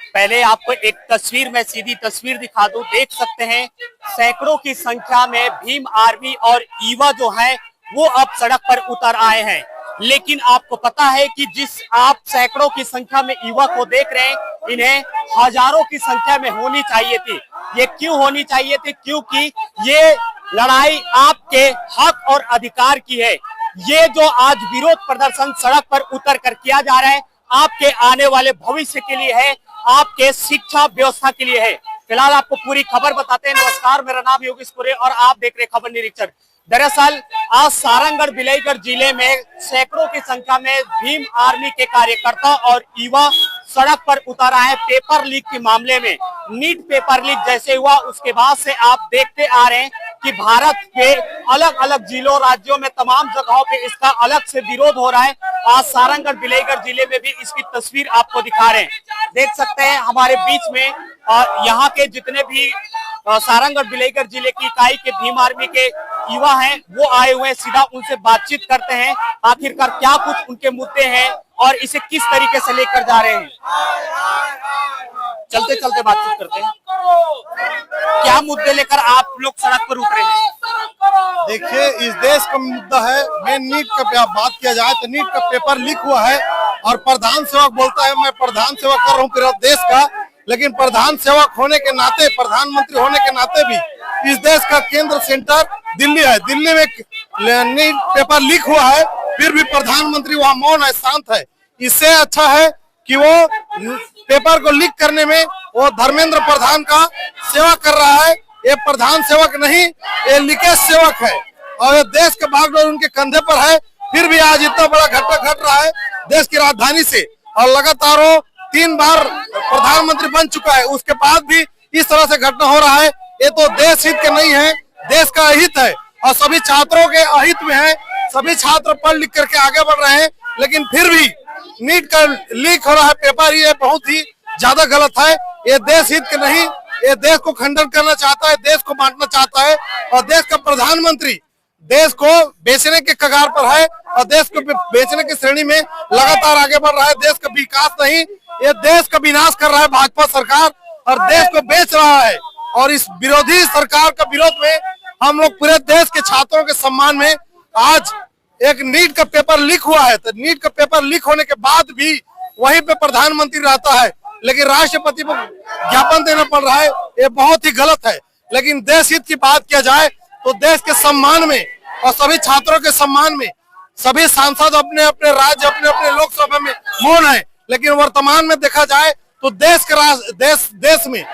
पहले आपको एक तस्वीर में सीधी तस्वीर दिखा दूं, देख सकते हैं सैकड़ों की संख्या में भीम आर्मी और युवा जो है वो अब सड़क पर उतर आए हैं। लेकिन आपको पता है कि जिस आप सैकड़ों की संख्या में युवा को देख रहे हैं, इन्हें हजारों की संख्या में होनी चाहिए थी। ये क्यों होनी चाहिए थी? क्योंकि ये लड़ाई आपके हक और अधिकार की है। ये जो आज विरोध प्रदर्शन सड़क पर उतर कर किया जा रहा है, आपके आने वाले भविष्य के लिए है, आपके शिक्षा व्यवस्था के लिए है। फिलहाल आपको पूरी खबर बताते हैं। नमस्कार, मेरा नाम योगेश कुरे और आप देख रहे हैं खबर निरीक्षण। दरअसल आज सारंगगढ़ बिलाईगढ़ जिले में सैकड़ों की संख्या में भीम आर्मी के कार्यकर्ता और युवा सड़क पर उतर आए पेपर लीक के मामले में। नीट पेपर लीक जैसे हुआ उसके बाद से आप देखते आ रहे हैं कि भारत के अलग अलग जिलों राज्यों में तमाम जगहों पे इसका अलग से विरोध हो रहा है। आज सारंगगढ़ बिलाईगढ़ जिले में भी इसकी तस्वीर आपको दिखा रहे हैं। देख सकते हैं हमारे बीच में यहाँ के जितने भी सारंगगढ़ बिलाईगढ़ जिले की इकाई के भीम आर्मी के युवा हैं वो आए हुए हैं। सीधा उनसे बातचीत करते हैं, आखिरकार क्या कुछ उनके मुद्दे हैं और इसे किस तरीके से लेकर जा रहे हैं। चलते चलते बातचीत करते हैं। क्या मुद्दे लेकर आप लोग सड़क पर उतरे हैं? देखिए, इस देश का मुद्दा है, मैं नीट का बात किया जाए तो नीट का पेपर लीक हुआ है और प्रधान सेवक बोलता है मैं प्रधान सेवक कर रहा हूँ पूरे देश का, लेकिन प्रधान सेवक होने के नाते, प्रधानमंत्री होने के नाते भी इस देश का केंद्र सेंटर दिल्ली है। दिल्ली में नीट पेपर लीक हुआ है, फिर भी प्रधानमंत्री वहाँ मौन है, शांत है। इससे अच्छा है कि वो पेपर को लीक करने में वो धर्मेंद्र प्रधान का सेवा कर रहा है। ये प्रधान सेवक नहीं, ये लीकेज सेवक है और ये देश के बागडोर उनके कंधे पर है। फिर भी आज इतना बड़ा घटना घट रहा है देश की राजधानी से और लगातार वो 3 बार प्रधानमंत्री बन चुका है, उसके बाद भी इस तरह से घटना हो रहा है। ये तो देश हित के नहीं है, देश का अहित है और सभी छात्रों के अहित में है। सभी छात्र पढ़ लिख करके आगे बढ़ रहे हैं, लेकिन फिर भी नीट का लीक हो रहा है पेपर, ये बहुत ही ज्यादा गलत है। ये देश हित के नहीं, ये देश को खंडन करना चाहता है, देश को बांटना चाहता है और देश का प्रधानमंत्री देश को बेचने के कगार पर है और देश को बेचने की श्रेणी में लगातार आगे बढ़ रहा है। देश का विकास नहीं, ये देश का विनाश कर रहा है भाजपा सरकार और देश को बेच रहा है। और इस विरोधी सरकार का विरोध में हम लोग पूरे देश के छात्रों के सम्मान में आज एक नीट का पेपर लीक हुआ है, तो नीट का पेपर लीक होने के बाद भी वहीं पे प्रधानमंत्री रहता है, लेकिन राष्ट्रपति को ज्ञापन देना पड़ रहा है। ये बहुत ही गलत है। लेकिन देश हित की बात किया जाए तो देश के सम्मान में और सभी छात्रों के सम्मान में सभी सांसद अपने अपने राज्य, अपने अपने लोकसभा में मौन है। लेकिन वर्तमान में देखा जाए तो देश में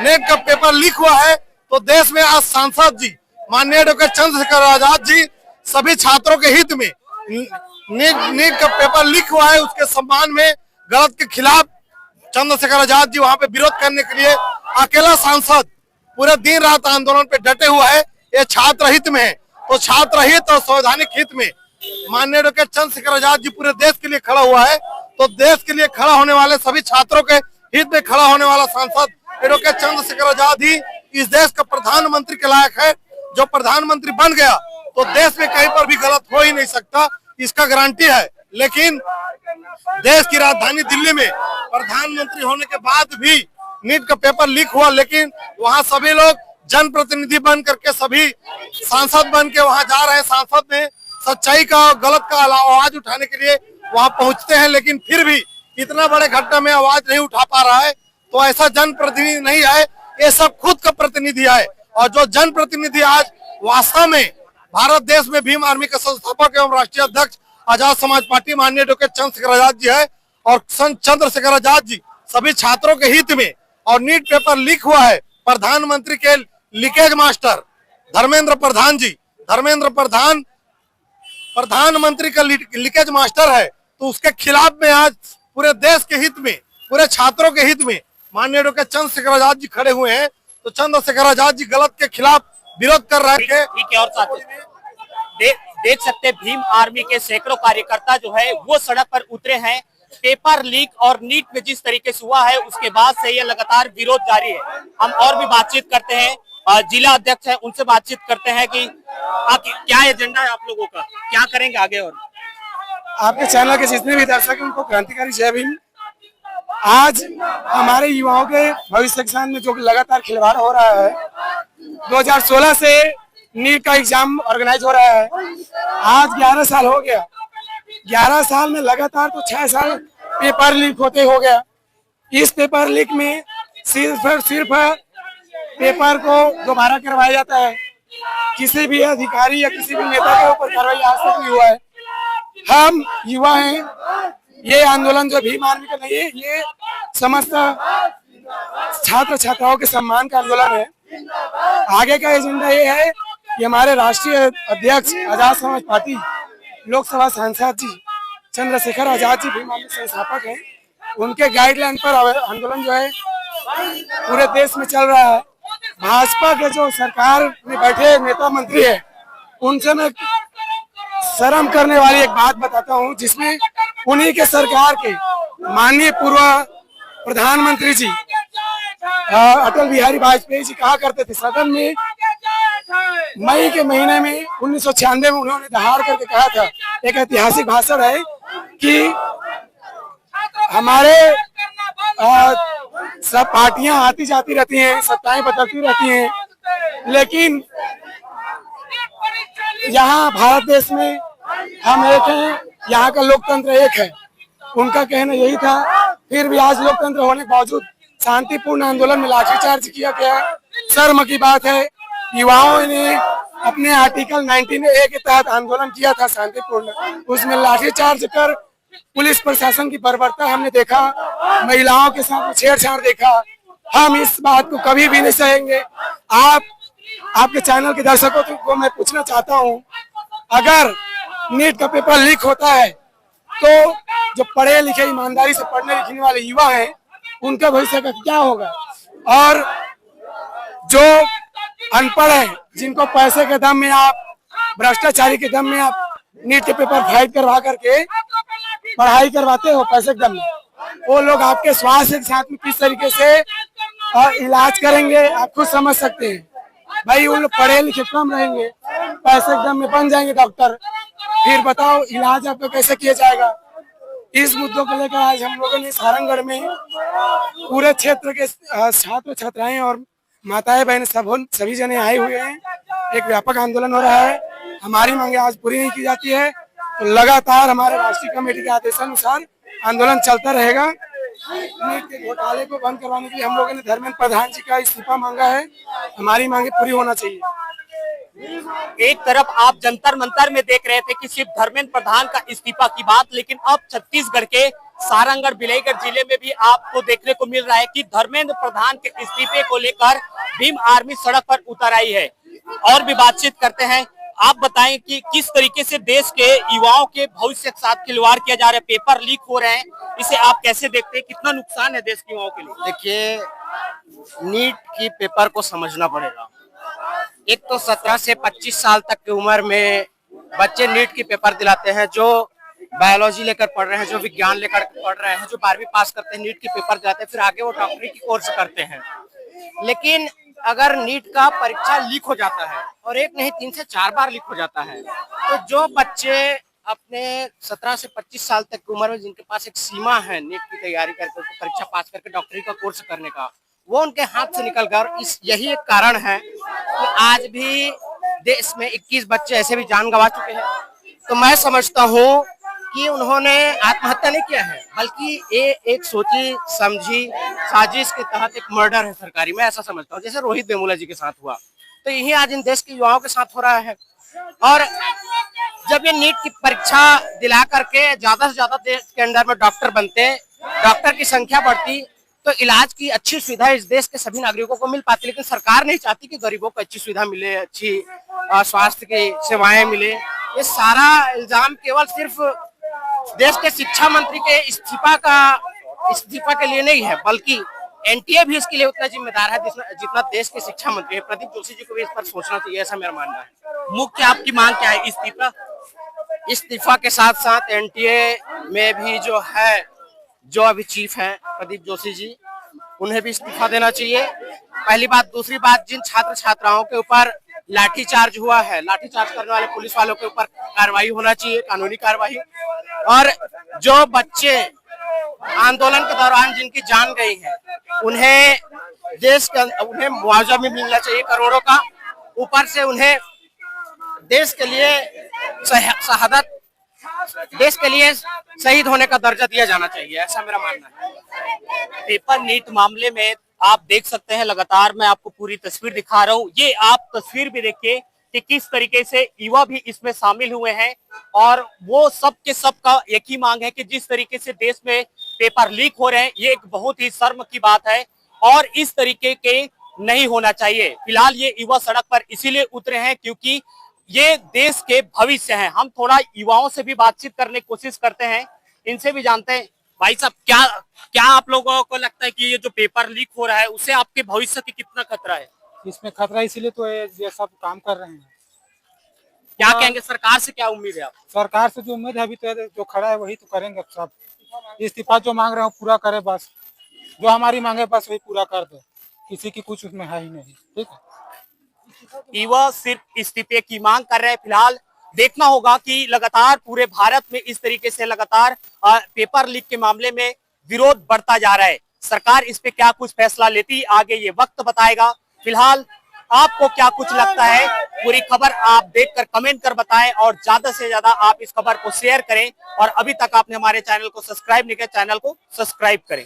नीट का पेपर लीक हुआ है, तो देश में आज सांसद जी माननीय डॉक्टर चंद्रशेखर आजाद जी सभी छात्रों के हित में नीट का पेपर लीक हुआ है उसके सम्मान में गलत के खिलाफ चंद्रशेखर आजाद जी वहां पे विरोध करने के लिए अकेला सांसद पूरे दिन रात आंदोलन पे डटे हुआ है। ये छात्र हित में है, तो छात्र हित और संवैधानिक हित में माननीय डॉक्टर चंद्रशेखर आजाद जी पूरे देश के लिए खड़ा हुआ है। तो देश के लिए खड़ा होने वाले सभी छात्रों के हित में खड़ा होने वाला सांसद डॉक्टर चंद्रशेखर आजाद ही इस देश का प्रधानमंत्री के लायक है। जो प्रधानमंत्री बन गया तो देश में कहीं पर भी गलत हो ही नहीं सकता, इसका गारंटी है। लेकिन देश की राजधानी दिल्ली में प्रधानमंत्री होने के बाद भी नीट का पेपर लीक हुआ, लेकिन वहां सभी लोग जनप्रतिनिधि बन करके सभी सांसद बन के वहां जा रहे हैं। सांसद में सच्चाई का और गलत का आवाज उठाने के लिए वहां पहुंचते हैं, लेकिन फिर भी इतना बड़े घटना में आवाज नहीं उठा पा रहा है। तो ऐसा जनप्रतिनिधि नहीं है, ये सब खुद का प्रतिनिधि है। और जो जनप्रतिनिधि आज वास्तव में भारत देश में भीम आर्मी के संस्थापक एवं राष्ट्रीय अध्यक्ष आजाद समाज पार्टी माननीय डॉक्टर चंद्रशेखर आजाद जी है और चंद्रशेखर आजाद जी सभी छात्रों के हित में। और नीट पेपर लीक हुआ है, प्रधानमंत्री के लीकेज मास्टर धर्मेंद्र प्रधान जी, धर्मेंद्र प्रधान प्रधानमंत्री का लीकेज मास्टर है, तो उसके खिलाफ में आज पूरे देश के हित में, पूरे छात्रों के हित में माननीय डॉक्टर चंद्रशेखर आजाद जी खड़े हुए हैं। तो चंद्रशेखर आजाद जी गलत के खिलाफ विरोध कर रहे थे। ठीक है, और साथ देख सकते हैं भीम आर्मी के सैकड़ों कार्यकर्ता जो है वो सड़क पर उतरे हैं। पेपर लीक और नीट में जिस तरीके से हुआ है उसके बाद से ये लगातार विरोध जारी है। हम और भी बातचीत करते हैं, जिला अध्यक्ष है उनसे बातचीत करते हैं कि क्या एजेंडा है आप लोगों का, क्या करेंगे आगे। और आपके चैनल के जितने भी दर्शक हैं उनको क्रांतिकारी जय भीम। आज हमारे युवाओं के भविष्य के साथ में जो लगातार खिलवाड़ हो रहा है, 2016 से नीट का एग्जाम ऑर्गेनाइज हो रहा है, आज 11 साल हो गया। 11 साल में लगातार तो 6 साल पेपर लीक होते हो गया। इस पेपर लीक में सिर्फ पेपर को दोबारा करवाया जाता है। किसी भी अधिकारी या किसी भी नेता के ऊपर कार्रवाई आज तक नहीं हुआ है। हम युवा हैं, ये आंदोलन जो भीम आर्मी का नहीं है, ये समस्त छात्र छात्राओं के सम्मान का आंदोलन है। आगे का एजेंडा ये है कि हमारे राष्ट्रीय अध्यक्ष आजाद समाज पार्टी लोकसभा सांसद जी चंद्रशेखर आजाद जी भीम आर्मी संस्थापक हैं, उनके गाइडलाइन पर आंदोलन जो है पूरे देश में चल रहा है। भाजपा के जो सरकार में बैठे नेता मंत्री है, उनसे मैं शर्म करने वाली एक बात बताता हूं, जिसमें उन्हीं के सरकार के माननीय पूर्व प्रधानमंत्री जी अटल बिहारी वाजपेयी जी कहा करते थे सदन में, मई के महीने में 1996 में उन्होंने दहाड़ करके कहा था, एक ऐतिहासिक भाषण है कि हमारे सब पार्टियां आती जाती रहती हैं, सत्ताएं बदलती रहती हैं, लेकिन यहाँ भारत देश में हम एक हैं, यहाँ का लोकतंत्र एक है। उनका कहना यही था। फिर भी आज लोकतंत्र होने के बावजूद शांतिपूर्ण आंदोलन में लाठीचार्ज किया गया। शर्म की बात है, युवाओं ने अपने आर्टिकल 19A के तहत आंदोलन किया था शांतिपूर्ण, उसमें लाठीचार्ज कर पुलिस प्रशासन की बर्बरता हमने देखा, महिलाओं के साथ छेड़छाड़ देखा। हम इस बात को कभी भी नहीं सहेंगे। आपके चैनल के दर्शकों को मैं पूछना चाहता हूं, अगर नीट का पेपर लीक होता है तो जो पढ़े लिखे ईमानदारी से पढ़ने लिखने वाले युवा हैं, उनका भविष्य का क्या होगा? और जो अनपढ़ है, जिनको पैसे के दम में आप, भ्रष्टाचारी के दम में आप नीट के पेपर फाइट करवा करके पढ़ाई करवाते हो पैसे के दम में, वो लोग आपके स्वास्थ्य के साथ में किस तरीके से इलाज करेंगे आप खुद समझ सकते हैं। भाई उन लोग पढ़े लिखे कम रहेंगे, पैसे के दम में बन जाएंगे डॉक्टर, फिर बताओ इलाज आपका कैसे किया जाएगा? इस मुद्दों को लेकर आज हम लोगों ने सारंगगढ़ में पूरे क्षेत्र के छात्र छात्राएं और माताएं बहनें सभी जने आए हुए हैं। एक व्यापक आंदोलन हो रहा है। हमारी मांगे आज पूरी नहीं की जाती है तो लगातार हमारे राष्ट्रीय कमेटी के आदेशानुसार आंदोलन चलता रहेगा। नीट के घोटाले को बंद करवाने के लिए हम लोगों ने धर्मेंद्र प्रधान जी का इस्तीफा मांगा है। हमारी मांगे पूरी होना चाहिए। एक तरफ आप जंतर मंतर में देख रहे थे कि सिर्फ धर्मेंद्र प्रधान का इस्तीफा की बात, लेकिन अब छत्तीसगढ़ के सारंगगढ़ बिलाईगढ़ जिले में भी आपको देखने को मिल रहा है कि धर्मेंद्र प्रधान के इस्तीफे को लेकर भीम आर्मी सड़क पर उतर आई है। और भी बातचीत करते हैं। आप बताएं कि किस तरीके से देश के युवाओं के भविष्य के साथ खिलवाड़ किया जा रहा है, पेपर लीक हो रहे हैं, इसे आप कैसे देखते हैं? कितना नुकसान है देश के युवाओं के लिए? देखिए, नीट की पेपर को समझना पड़ेगा। एक तो 17 से 25 साल तक की उम्र में बच्चे नीट की पेपर दिलाते हैं, जो बायोलॉजी लेकर पढ़ रहे हैं, जो विज्ञान लेकर पढ़ रहे हैं, जो 12वीं पास करते हैं, नीट की पेपर दिलाते हैं, फिर आगे वो डॉक्टरी की कोर्स करते हैं। लेकिन अगर नीट का परीक्षा लीक हो जाता है, और एक नहीं 3 से 4 बार लीक हो जाता है, तो जो बच्चे अपने 17 से 25 साल तक की उम्र में जिनके पास एक सीमा है नीट की तैयारी करके परीक्षा पास करके डॉक्टरी का कोर्स करने का, वो उनके हाथ से निकल गया। यही एक कारण है कि आज भी देश में 21 बच्चे ऐसे भी जान गंवा चुके हैं। तो मैं समझता हूँ कि उन्होंने आत्महत्या नहीं किया है, बल्कि ये एक सोची समझी साजिश के तहत एक मर्डर है सरकारी। मैं ऐसा समझता हूँ, जैसे रोहित वेमुला जी के साथ हुआ, तो यही आज इन देश के युवाओं के साथ हो रहा है। और जब ये नीट की परीक्षा दिला करके ज्यादा से ज्यादा देश के अंदर में डॉक्टर बनते, डॉक्टर की संख्या बढ़ती, तो इलाज की अच्छी सुविधा इस देश के सभी नागरिकों को मिल पाती। लेकिन सरकार नहीं चाहती कि गरीबों को अच्छी सुविधा मिले, अच्छी स्वास्थ्य की सेवाएं मिले। ये सारा इल्जाम केवल सिर्फ देश के शिक्षा मंत्री के इस्तीफा के लिए नहीं है, बल्कि एनटीए भी इसके लिए उतना जिम्मेदार है जितना देश के शिक्षा मंत्री है। प्रदीप जोशी जी को भी इस पर सोचना चाहिए, ऐसा मेरा मानना है। मुख्य आपकी मांग क्या है? इस्तीफा के साथ साथ एनटीए में भी जो है, जो अभी चीफ हैं प्रदीप जोशी जी, उन्हें भी इस्तीफा देना चाहिए, पहली बात। दूसरी बात, जिन छात्र छात्राओं के ऊपर लाठीचार्ज हुआ है, लाठीचार्ज करने वाले पुलिस वालों के ऊपर कार्रवाई होना चाहिए, कानूनी कार्रवाई। और जो बच्चे आंदोलन के दौरान जिनकी जान गई है, उन्हें उन्हें मुआवजा भी मिलना चाहिए करोड़ों का। ऊपर से उन्हें देश के लिए शहादत, देश के लिए शहीद होने का दर्जा दिया जाना चाहिए, ऐसा मेरा मानना है। पेपर नीट मामले में आप देख सकते हैं, लगातार मैं आपको पूरी तस्वीर दिखा रहा हूं। ये आप तस्वीर भी देखिए कि किस तरीके से युवा भी इसमें शामिल हुए हैं और वो सब के सब का एक ही मांग है कि जिस तरीके से देश में पेपर लीक हो रहे हैं, ये एक बहुत ही शर्म की बात है और इस तरीके के नहीं होना चाहिए। फिलहाल ये युवा सड़क पर इसीलिए उतरे हैं क्योंकि ये देश के भविष्य हैं। हम थोड़ा युवाओं से भी बातचीत करने की कोशिश करते हैं, इनसे भी जानते हैं। भाई साहब, क्या आप लोगों को लगता है कि ये जो पेपर लीक हो रहा है उससे आपके भविष्य की कितना खतरा है? इसमें खतरा इसीलिए तो ये सब काम कर रहे हैं। क्या कहेंगे, सरकार से क्या उम्मीद है आप? सरकार से जो उम्मीद है अभी तो जो खड़ा है वही तो करेंगे। सब इस्तीफा जो मांग रहे हो पूरा करे, बस जो हमारी मांगे बस वही पूरा कर दे, किसी की कुछ उसमें है ही नहीं। ठीक है, युवा सिर्फ इस्तीफे की मांग कर रहे हैं। फिलहाल देखना होगा कि लगातार पूरे भारत में इस तरीके से लगातार पेपर लीक के मामले में विरोध बढ़ता जा रहा है। सरकार इस पे क्या कुछ फैसला लेती आगे ये वक्त बताएगा। फिलहाल आपको क्या कुछ लगता है, पूरी खबर आप देखकर कमेंट कर बताएं और ज्यादा से ज्यादा आप इस खबर को शेयर करें और अभी तक आपने हमारे चैनल को सब्सक्राइब नहीं किया, चैनल को सब्सक्राइब करें।